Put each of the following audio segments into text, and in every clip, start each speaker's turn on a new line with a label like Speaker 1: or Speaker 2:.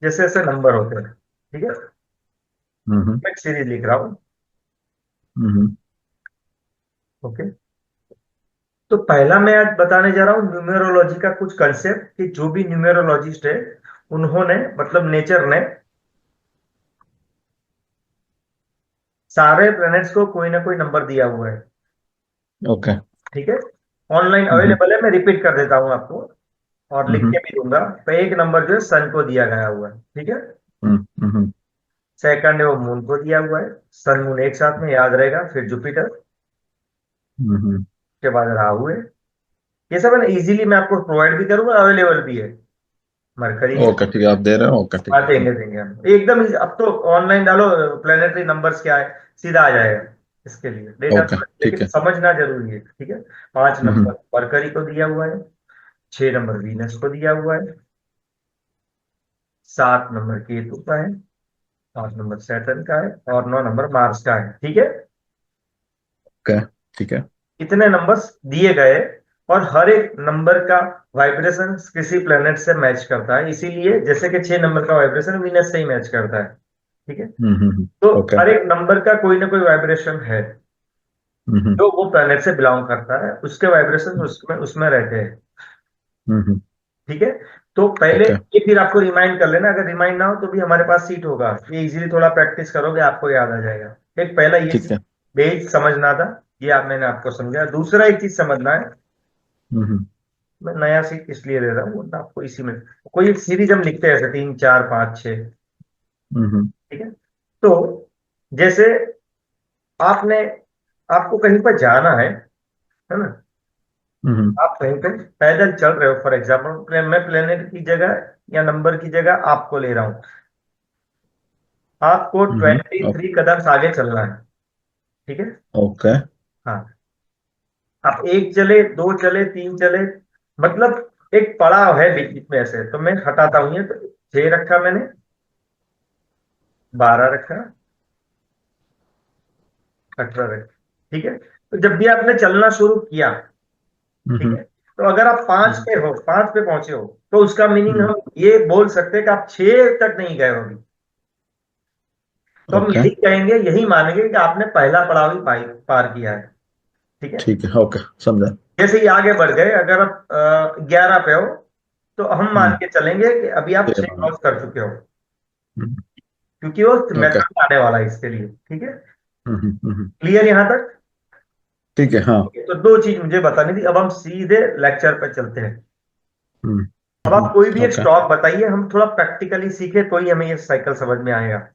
Speaker 1: जैसे ऐसे नंबर होते हैं, ठीक है।
Speaker 2: हम्म।
Speaker 1: मैं एक सीरीज लिख रहा हूँ।
Speaker 2: हम्म।
Speaker 1: ओके। तो पहला मैं आज बताने जा रहा हूँ न्यूमेरोलॉजी का कुछ कंसेप्ट, कि जो भी न्यूमेरोलॉजिस्ट है उन्होंने, मतलब नेचर ने, सारे प्लैनेट्स को कोई ना कोई नंबर दिया हुआ है।
Speaker 2: ओके।
Speaker 1: ठीक है। ऑनलाइन
Speaker 2: हम्म।
Speaker 1: अवेलेबल है, मैं रिपीट कर देता हूँ आपको और लिख
Speaker 2: हम्म।
Speaker 1: के भी दूंगा। तो एक नंबर जो है सन को दिया गया हुआ है, ठीक है।
Speaker 2: हम्म। हम्म।
Speaker 1: सेकंड है वो मून को दिया हुआ है। सन मून एक साथ में याद रहेगा। फिर जुपिटर
Speaker 2: हम्म।
Speaker 1: के बाद राहु है। ये सब है ना, इजीली मैं आपको प्रोवाइड भी करूंगा, अवेलेबल भी है। मरकरी है।
Speaker 2: ओके ठीक है, आप दे रहे हो, ओके ठीक
Speaker 1: हाँ
Speaker 2: है।
Speaker 1: देंगे देंगे हम एकदम अब तो ऑनलाइन डालो, प्लेनेटरी नंबर्स क्या है, सीधा आ जाएगा। इसके लिए डेटा
Speaker 2: ओके ठीक
Speaker 1: लेकिन
Speaker 2: है।
Speaker 1: समझना जरूरी है, ठीक है। पांच
Speaker 2: हम्म।
Speaker 1: नंबर मरकरी को दिया हुआ है। छह नंबर वीनस को दिया हुआ है। सात नंबर केतु का है। आठ नंबर सैटर्न का है। और नौ नंबर मार्स का है, ठीक है।
Speaker 2: ओके ठीक है।
Speaker 1: इतने नंबर्स दिए गए। और हर एक नंबर का वाइब्रेशन किसी प्लेनेट से मैच करता है, इसीलिए जैसे कि छह नंबर का वाइब्रेशन वीनस से ही मैच करता है, ठीक है। तो
Speaker 2: ओके।
Speaker 1: हर एक नंबर का कोई ना कोई वाइब्रेशन है
Speaker 2: हम्म।
Speaker 1: जो वो प्लेनेट से बिलोंग करता है, उसके वाइब्रेशन उसमें उसमें रहते हैं,
Speaker 2: हम्म।
Speaker 1: ठीक है। तो पहले
Speaker 2: ओके
Speaker 1: ये फिर आपको रिमाइंड कर लेना, अगर रिमाइंड ना हो तो भी हमारे पास सीट होगा, ये इजीली थोड़ा प्रैक्टिस करोगे आपको याद आ जाएगा। एक पहला ये
Speaker 2: ठीक
Speaker 1: चीज
Speaker 2: है।
Speaker 1: बेस समझना था, ये आप मैंने आपको समझा। दूसरा एक चीज समझना है,
Speaker 2: हम्म।
Speaker 1: मैं नया सीट इसलिए ले रहा हूँ वरना आपको इसी में कोई एक सीरीज हम लिखते हैं ऐसे तीन चार पाँच छः,
Speaker 2: हम्म।
Speaker 1: ठीक है। तो जैसे आपने, आपको कहीं पर जाना है ना।
Speaker 2: हम्म।
Speaker 1: आप कहीं पे पैदल चल रहे हो, फॉर एग्जाम्पल मैं प्लेनेट की जगह या नंबर की जगह आपको ले रहा हूँ। आपको ट्वेंटी
Speaker 2: हम्म।
Speaker 1: थ्री कदम आगे चलना है, ठीक है।
Speaker 2: ओके।
Speaker 1: हाँ। आप एक चले, दो चले, तीन चले, मतलब एक पड़ाव है बीच बीच में ऐसे, तो मैं हटाता हूं ये। तो छह रखा मैंने, 12 रखा, 18 रखा, ठीक है। तो जब भी आपने चलना शुरू किया, ठीक
Speaker 2: हम्म।
Speaker 1: है, तो अगर आप पांच पे हो, पांच पे पहुंचे हो, तो उसका मीनिंग
Speaker 2: हम्म।
Speaker 1: हम ये बोल सकते हैं कि आप छह तक नहीं गए होंगे। तो हम
Speaker 2: ओके
Speaker 1: यही कहेंगे, यही मानेंगे कि आपने पहला पड़ाव ही पार किया है, ठीक है।
Speaker 2: ठीक है। ओके समझा।
Speaker 1: जैसे ही आगे बढ़ गए, अगर आप 11 पे हो, तो हम मान
Speaker 2: हम्म।
Speaker 1: के चलेंगे कि अभी आप छह
Speaker 2: तेरह।
Speaker 1: क्रॉस कर चुके हो,
Speaker 2: हम्म।
Speaker 1: क्योंकि वो
Speaker 2: ओके।
Speaker 1: मेथड आने वाला है इसके लिए, ठीक है।
Speaker 2: हम्म।
Speaker 1: क्लियर यहां तक?
Speaker 2: ठीक है हाँ।
Speaker 1: तो दो चीज मुझे बतानी थी, अब हम सीधे लेक्चर पे चलते हैं।
Speaker 2: हम्म।
Speaker 1: अब आप कोई भी एक
Speaker 2: ओके।
Speaker 1: स्टॉक बताइए, हम थोड़ा प्रैक्टिकली सीखे तो ही हमें ये साइकिल समझ में आएगा।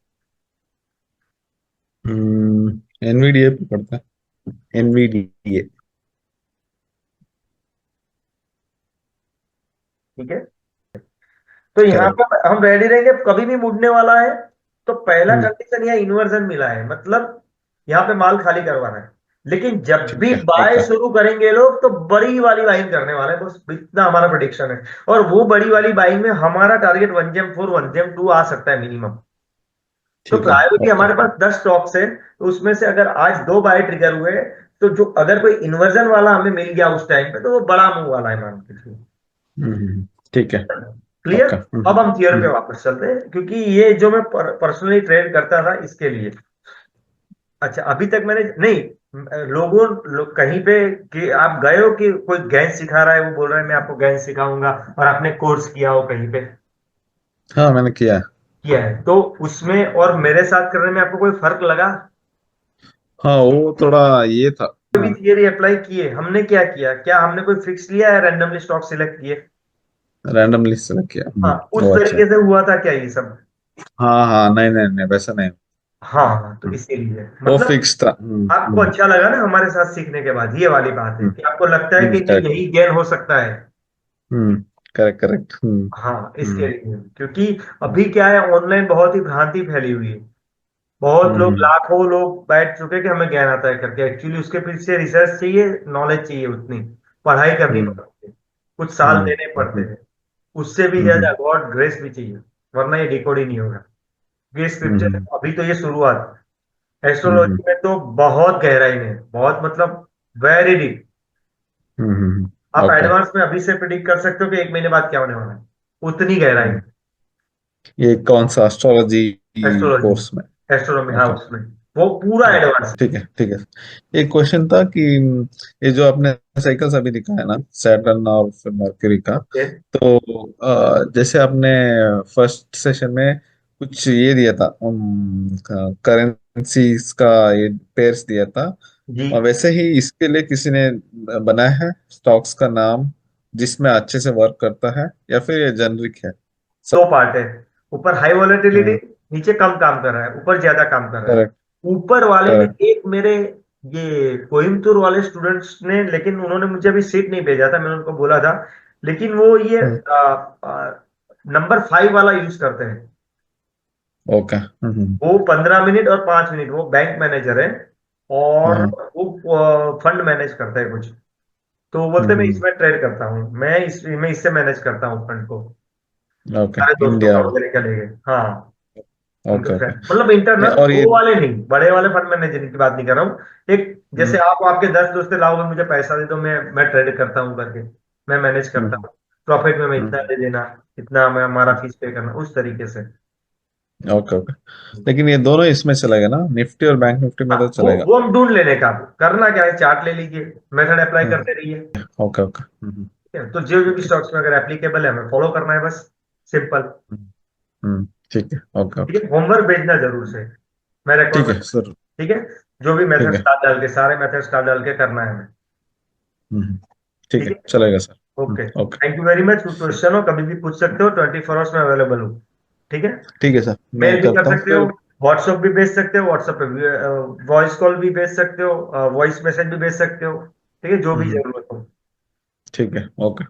Speaker 2: एनवीडीए पे पड़ता है। एनवीडीए।
Speaker 1: ठीक है। तो यहाँ
Speaker 2: करेक्ट।
Speaker 1: पर हम रेडी रहेंगे, कभी भी मुड़ने वाला है। तो पहला
Speaker 2: हम्म।
Speaker 1: कंडीशन यहाँ इन्वर्जन मिला है, मतलब यहाँ पे माल खाली करवाना है। लेकिन जब भी
Speaker 2: ठीक है।
Speaker 1: Bye
Speaker 2: okay.
Speaker 1: शुरू करेंगे लोग, तो बड़ी वाली बाइंग करने वाले हैं, बस इतना हमारा प्रोडिक्शन है। और वो बड़ी वाली बाइंग में हमारा टारगेट 1 जेम 4 1 जेम 2 आ सकता है मिनिमम। तो
Speaker 2: ठीक है।
Speaker 1: Priority
Speaker 2: okay.
Speaker 1: हमारे पास 10 स्टॉक्स है, तो उसमें से अगर आज दो बाय ट्रिगर हुए, तो जो अगर कोई इन्वर्जन वाला हमें मिल गया उस टाइम पे, तो वो बड़ा मुंह वाला है मान के चलिए।
Speaker 2: ठीक है।
Speaker 1: क्लियर।
Speaker 2: ओके।
Speaker 1: अब हम थियर पे वापस चलते हैं, क्योंकि ये जो मैं पर्सनली ट्रेड करता था इसके लिए। अच्छा, अभी तक मैंने नहीं, कहीं पे कि आप गए हो कि कोई गैस सिखा रहा है, वो बोल रहा है मैं आपको गैस सिखाऊंगा, और आपने कोर्स किया हो कहीं पे?
Speaker 2: हाँ मैंने किया है।
Speaker 1: किया है तो उसमें और मेरे साथ करने में आपको कोई फर्क लगा?
Speaker 2: हाँ वो थोड़ा ये था।
Speaker 1: कोई भी
Speaker 2: हाँ।
Speaker 1: थियरी अप्लाई किए हमने? क्या किया, क्या हमने कोई फिक्स लिया है, रैंडमली स्टॉक सिलेक्ट किए?
Speaker 2: रैंडमली सेलेक्ट किया।
Speaker 1: हाँ, उस
Speaker 2: वो अच्छा है।
Speaker 1: तरीके से हुआ था क्या ये सब?
Speaker 2: हाँ हाँ, नहीं नहीं नहीं, वैसा नहीं।
Speaker 1: हाँ, तो
Speaker 2: हम्म,
Speaker 1: इसीलिए
Speaker 2: वो
Speaker 1: मतलब
Speaker 2: फिक्स था।
Speaker 1: आपको अच्छा लगा ना हमारे साथ सीखने के बाद, ये वाली बात है कि आपको लगता है कि नहीं
Speaker 2: करेक्ट।
Speaker 1: यही गेन हो सकता है।
Speaker 2: Correct correct.
Speaker 1: हाँ, इसके
Speaker 2: हम्म।
Speaker 1: लिए, क्योंकि अभी क्या है, ऑनलाइन बहुत ही भ्रांति फैली हुई है। बहुत लोग,
Speaker 2: हम्म।
Speaker 1: लाखों लोग बैठ चुके हैं कि हमें ज्ञान आता है करके, एक्चुअली उसके पीछे रिसर्च चाहिए, नॉलेज चाहिए, उतनी पढ़ाई करनी
Speaker 2: हम्म।
Speaker 1: पड़ती है, कुछ साल
Speaker 2: हम्म।
Speaker 1: देने पड़ते
Speaker 2: हम्म।
Speaker 1: हैं। उससे भी
Speaker 2: हम्म।
Speaker 1: ज्यादा गॉड ग्रेस भी चाहिए, वरना ये डिकोड ही नहीं होगा। ये स्क्रिप्चर,
Speaker 2: हम्म।
Speaker 1: अभी तो ये शुरुआत,
Speaker 2: हम्म।
Speaker 1: एस्ट्रोलॉजी में तो बहुत गहराई में, बहुत मतलब वेरी डीप। आप
Speaker 2: ओके
Speaker 1: एडवांस में अभी से प्रिडिक्ट कर सकते हो कि एक महीने बाद क्या होने वाला है, उतनी गहराई में।
Speaker 2: ये कौन सा एस्ट्रोलॉजी
Speaker 1: एस्ट्रोलॉजी,
Speaker 2: कोर्स में?
Speaker 1: एस्ट्रोनॉमी, हाँ
Speaker 2: ओके।
Speaker 1: उसमें वो पूरा
Speaker 2: ओके,
Speaker 1: एडवांस।
Speaker 2: ठीक है ठीक है। एक क्वेश्चन था कि ये जो आपने साइकिल्स अभी दिखाया ना, सैटर्न और फिर मर्क्यूरी का,
Speaker 1: ओके।
Speaker 2: तो जैसे आपने फर्स्ट सेशन में कुछ ये दिया था, करेंसीज का ये पेयर्स दिया था,
Speaker 1: जी,
Speaker 2: और वैसे ही इसके लिए किसी ने बनाया है स्टॉक्स का नाम जिसमें अच्छे से वर्क करता है, या फिर ये जेनरिक है सब?
Speaker 1: दो पार्ट है। ऊपर हाई वॉलेटिलिटी,
Speaker 2: हाँ,
Speaker 1: नीचे कम काम कर रहा है, ऊपर ज्यादा काम कर रहा है।
Speaker 2: करेक्ट
Speaker 1: ऊपर वाले में
Speaker 2: करेक्ट।
Speaker 1: एक मेरे ये कोयम्बतूर वाले स्टूडेंट्स ने, लेकिन उन्होंने मुझे अभी सीट नहीं भेजा था, मैंने उनको बोला था, लेकिन वो ये नंबर 5 वाला यूज करते हैं।
Speaker 2: ओके।
Speaker 1: वो 15 मिनट और 5 मिनट, वो बैंक मैनेजर है और
Speaker 2: हाँ।
Speaker 1: वो फंड मैनेज करता है कुछ। तो वो बोलते मैं
Speaker 2: हम्म।
Speaker 1: इसमें ट्रेड करता हूँ, मैं इससे मैनेज करता हूँ फंड को।
Speaker 2: ओके,
Speaker 1: सारे दोस्तों
Speaker 2: इंडिया।
Speaker 1: का वगैरह का लेके, हाँ। उनके
Speaker 2: ओके ओके।
Speaker 1: फ्रेंड, मतलब इंटरनल
Speaker 2: और ये
Speaker 1: वो वाले नहीं, बड़े वाले फंड मैनेजर की बात नहीं कर रहा हूँ। एक जैसे
Speaker 2: हम्म,
Speaker 1: आप आपके 10 दोस्त लाओगे, मुझे पैसा दे दो, मैं ट्रेड करता हूँ करके, मैं मैनेज करता
Speaker 2: हम्म,
Speaker 1: हूँ। प्रॉफिट में मैं इतना
Speaker 2: हम्म,
Speaker 1: दे देना, इतना मैं हमारा फीस पे करना, उस तरीके से।
Speaker 2: Okay okay. लेकिन ये दोनों इसमें चलेगा ना, निफ्टी और बैंक निफ्टी में
Speaker 1: हाँ,
Speaker 2: तो
Speaker 1: वो
Speaker 2: चलेगा?
Speaker 1: वो हम ढूंढ लेने का, करना क्या है, चार्ट ले लीजिए, मेथड अप्लाई
Speaker 2: हाँ,
Speaker 1: करते रहिए।
Speaker 2: Okay okay.
Speaker 1: ठीक है, तो जो जो भी स्टॉक्स में अगर एप्लीकेबल है हमें फॉलो करना है बस, सिंपल।
Speaker 2: ठीक है, ओके
Speaker 1: ठीक
Speaker 2: ओके।
Speaker 1: है, होमवर्क भेजना जरूर से, मैं
Speaker 2: ठीक
Speaker 1: रिकॉर्ड।
Speaker 2: है सर।
Speaker 1: ठीक है, जो भी
Speaker 2: ठीक
Speaker 1: मेथड
Speaker 2: है।
Speaker 1: स्टार डाल के, सारे मेथड स्टार डाल के करना है हमें।
Speaker 2: ठीक
Speaker 1: ठीक
Speaker 2: है,
Speaker 1: है,
Speaker 2: चलेगा sir.
Speaker 1: Okay,
Speaker 2: okay.
Speaker 1: Thank you very much. कोई क्वेश्चन हो कभी भी पूछ सकते हो, 24 आवर्स में अवेलेबल हूँ। ठीक है,
Speaker 2: ठीक है सर, मैं
Speaker 1: मेल भी कर
Speaker 2: करता हूँ
Speaker 1: सकते हो,
Speaker 2: फिर।
Speaker 1: व्हाट्सएप भी भेज सकते हो, व्हाट्सएप पे वॉइस कॉल भी भेज सकते हो, वॉइस मैसेज भी भेज सकते हो। ठीक है, जो भी
Speaker 2: हम्म,
Speaker 1: जरूरत हो।
Speaker 2: ठीक है, ओके।